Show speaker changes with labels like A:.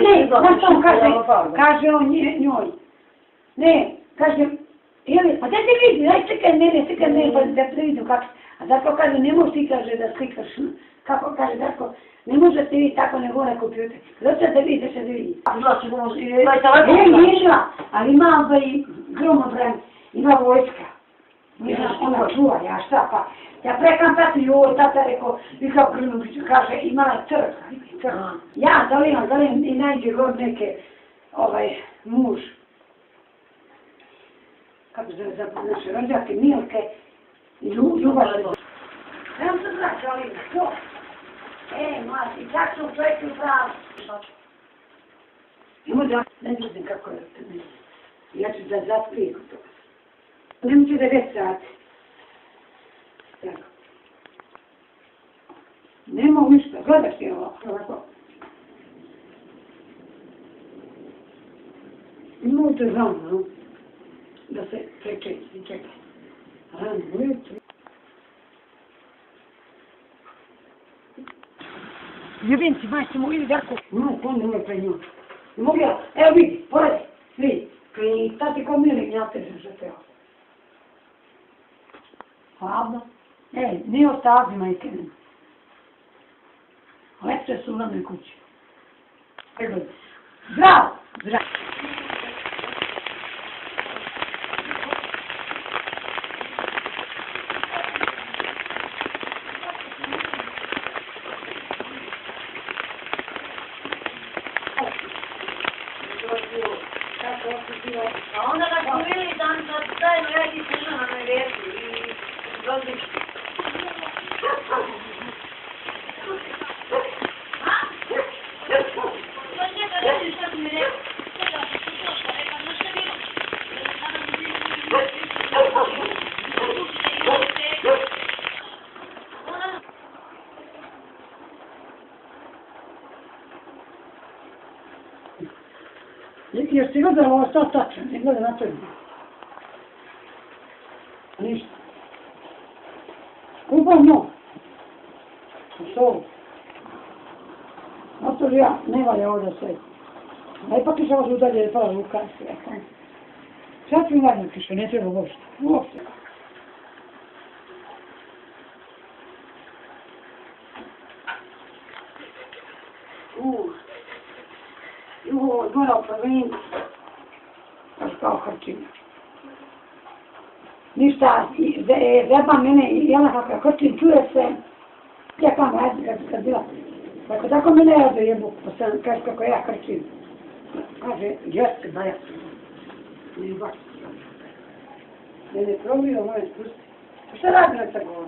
A: Ne, znaš što on kaže on njoj. Ne, kaže, pa da te vidi, daj slikaj mene, pa da vidim kako. A Darko kaže, ne možeš ti, kaže, da slikaš, kako kaže Darko, ne možete vi tako nego na kompjuter. Zato da vidi, da se vidi.
B: Znači, možeš i...
A: Ne, išla, ali ima gromobran, ima vojska. Ona čuva, ja šta pa. Ja prekam tatu, joj, tata rekao, i kao Grnoviću, kaže, imala crkva. Ja zalim i najde god neke, muž. Kako se za naše rođake, Milke i Ljubaše. Evo se znači, Alina, to. Mladi, čak su čovjek u pravu. Nemo da, ne znam kako je to. Ja ću da zaspijem to. Nemo ću da 9 sati. Nemo ništa, gledaš ti ovako. Imojte rano, da se čekaj. Rano, ujutro. Ljubimci, majci mu ili Darko. No, to ne može pre nju. Ne mogu ja, evo vidi, vidi. Kaj tati ko milim, ja te za teo. Hladno. Nije ostavi, majke nema. Lepše su u ranoj kući. Zdravo!
B: A onda kad smo bili dan zajedno ja ti slušam na nevesu i dođeš.
A: Jer si gledala ovo šta tačno, ne gleda na to. Ništa. Kupam no. U sobu. Zato li ja, ne valja ovdje sve. A ipak je ovo udalje, je pala ruka. Sad ću valjno kiše, ne treba uopšte. Moram promijeniti. Kaži kao hrčina. Ništa, zeba mene i jela kakva hrčin, čuje se. Ja kam radi kad bila. Tako mene ja dojebu, pa sam kaže kako ja hrčim. Kaže, jeste, da ja sam. Ne baš. Ne probio moje spusti. Šta radi na tako?